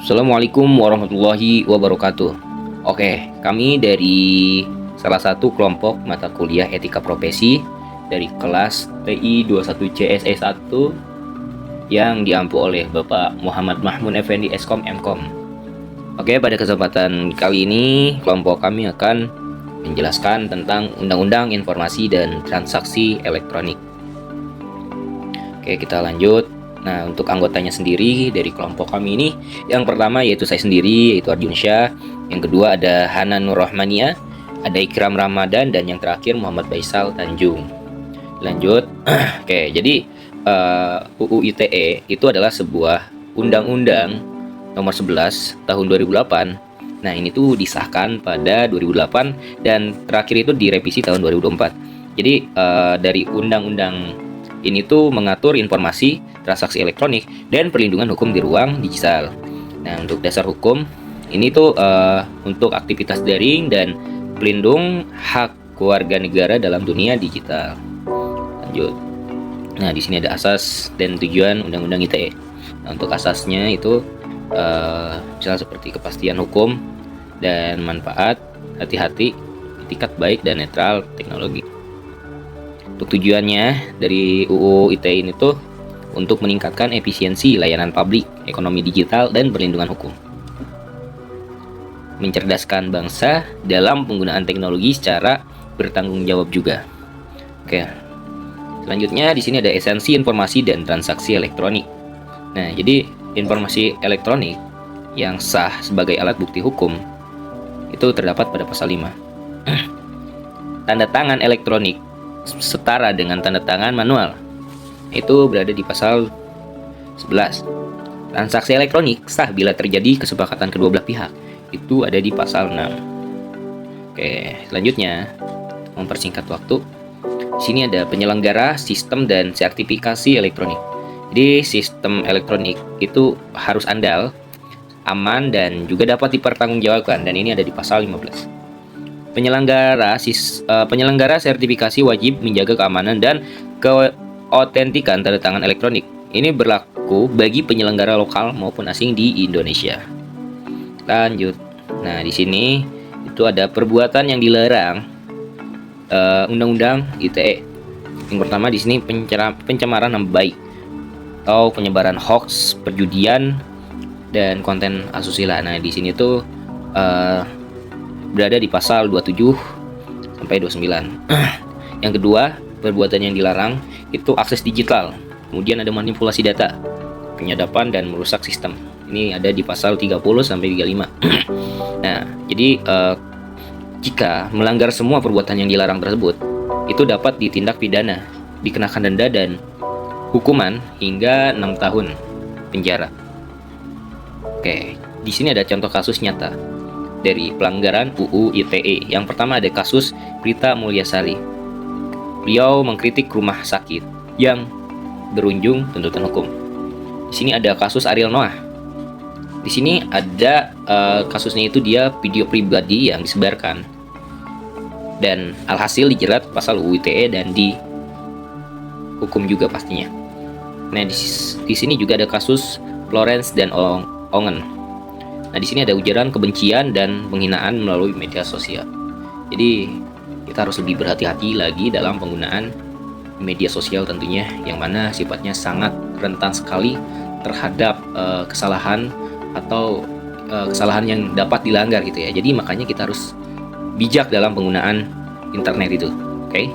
Assalamualaikum warahmatullahi wabarakatuh. Oke, kami dari salah satu kelompok mata kuliah Etika Profesi dari kelas TI 21 CSE 1 yang diampu oleh Bapak Muhammad Mahmud Effendi Eskom Mkom. Oke, pada kesempatan kali ini kelompok kami akan menjelaskan tentang Undang-Undang Informasi dan Transaksi Elektronik. Oke, kita lanjut. Nah, untuk anggotanya sendiri dari kelompok kami ini, yang pertama yaitu saya sendiri, yaitu Arjun Syah. Yang kedua ada Hana Nur Rahmania, ada Ikram Ramadan, dan yang terakhir Muhammad Faisal Tanjung. Lanjut. Oke, jadi UU ITE itu adalah sebuah undang-undang nomor 11 tahun 2008. Nah, ini tuh disahkan pada 2008 dan terakhir itu direvisi tahun 2024. Jadi dari undang-undang ini tuh mengatur informasi, transaksi elektronik, dan perlindungan hukum di ruang digital. Nah, untuk dasar hukum, ini tuh untuk aktivitas daring dan pelindung hak warga negara dalam dunia digital. Lanjut. Nah, di sini ada asas dan tujuan Undang-Undang ITE. Nah, untuk asasnya itu misalnya seperti kepastian hukum dan manfaat, hati-hati, etikat baik, dan netral teknologi. Untuk tujuannya dari UU ITE ini tuh untuk meningkatkan efisiensi layanan publik, ekonomi digital, dan perlindungan hukum. Mencerdaskan bangsa dalam penggunaan teknologi secara bertanggung jawab juga. Oke. Selanjutnya di sini ada esensi informasi dan transaksi elektronik. Nah, jadi informasi elektronik yang sah sebagai alat bukti hukum itu terdapat pada pasal 5. Tanda tangan elektronik setara dengan tanda tangan manual itu berada di pasal 11. Transaksi elektronik sah bila terjadi kesepakatan kedua belah pihak, itu ada di pasal 6. Oke, selanjutnya mempersingkat waktu. Di sini ada penyelenggara sistem dan sertifikasi elektronik. Jadi sistem elektronik itu harus andal, aman, dan juga dapat dipertanggungjawabkan, dan ini ada di pasal 15. Penyelenggara sertifikasi wajib menjaga keamanan dan keotentikan tanda tangan elektronik. Ini berlaku bagi penyelenggara lokal maupun asing di Indonesia. Lanjut. Nah, di sini itu ada perbuatan yang dilarang Undang-Undang ITE. Yang pertama di sini pencemaran nama baik atau penyebaran hoax, perjudian, dan konten asusila. Nah, di sini tuh berada di pasal 27 sampai 29. Yang kedua, perbuatan yang dilarang itu akses digital. Kemudian ada manipulasi data, penyadapan, dan merusak sistem. Ini ada di pasal 30 sampai 35. Nah, jadi jika melanggar semua perbuatan yang dilarang tersebut, itu dapat ditindak pidana, dikenakan denda dan hukuman hingga 6 tahun penjara. Oke, di sini ada contoh kasus nyata dari pelanggaran UU ITE. Yang pertama ada kasus Prita Mulyasari. Beliau mengkritik rumah sakit yang berujung tuntutan hukum. Di sini ada kasus Ariel Noah. Di sini ada kasusnya itu dia video pribadi yang disebarkan dan alhasil dijerat pasal UU ITE dan dihukum juga pastinya. Nah, di sini juga ada kasus Florence dan Ongen. Nah, di sini ada ujaran kebencian dan penghinaan melalui media sosial. Jadi, kita harus lebih berhati-hati lagi dalam penggunaan media sosial tentunya, yang mana sifatnya sangat rentan sekali terhadap kesalahan atau kesalahan yang dapat dilanggar gitu ya. Jadi, makanya kita harus bijak dalam penggunaan internet itu. Oke.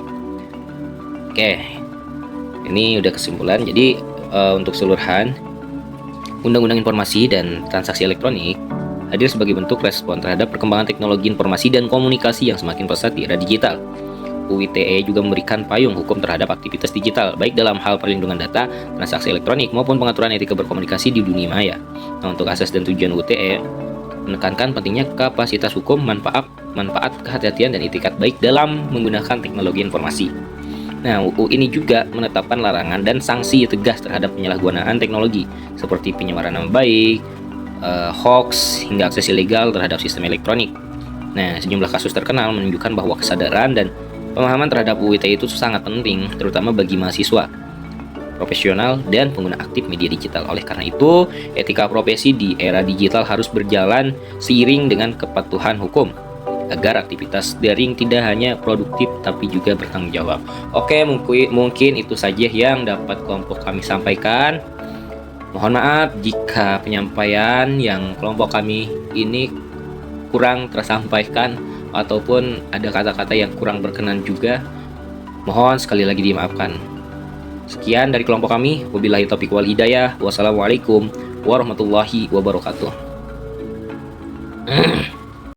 Ini udah kesimpulan. Jadi, untuk keseluruhan Undang-Undang Informasi dan Transaksi Elektronik hadir sebagai bentuk respon terhadap perkembangan teknologi informasi dan komunikasi yang semakin pesat di era digital. UU ITE juga memberikan payung hukum terhadap aktivitas digital, baik dalam hal perlindungan data, transaksi elektronik, maupun pengaturan etika berkomunikasi di dunia maya. Nah, untuk asas dan tujuan UU ITE menekankan pentingnya kapasitas hukum, manfaat, kehati-hatian, dan etikat baik dalam menggunakan teknologi informasi. Nah, UU ini juga menetapkan larangan dan sanksi tegas terhadap penyalahgunaan teknologi seperti penyemaran nama baik, hoax, hingga akses ilegal terhadap sistem elektronik. Nah, sejumlah kasus terkenal menunjukkan bahwa kesadaran dan pemahaman terhadap UU ITE itu sangat penting, terutama bagi mahasiswa. profesional, dan pengguna aktif media digital. Oleh karena itu, etika profesi di era digital harus berjalan seiring dengan kepatuhan hukum agar aktivitas daring tidak hanya produktif tapi juga bertanggung jawab. Oke, mungkin itu saja yang dapat kelompok kami sampaikan. Mohon maaf jika penyampaian yang kelompok kami ini kurang tersampaikan ataupun ada kata-kata yang kurang berkenan juga. Mohon sekali lagi dimaafkan. Sekian dari kelompok kami. Wabillahi taufiq wal hidayah. Wassalamualaikum warahmatullahi wabarakatuh.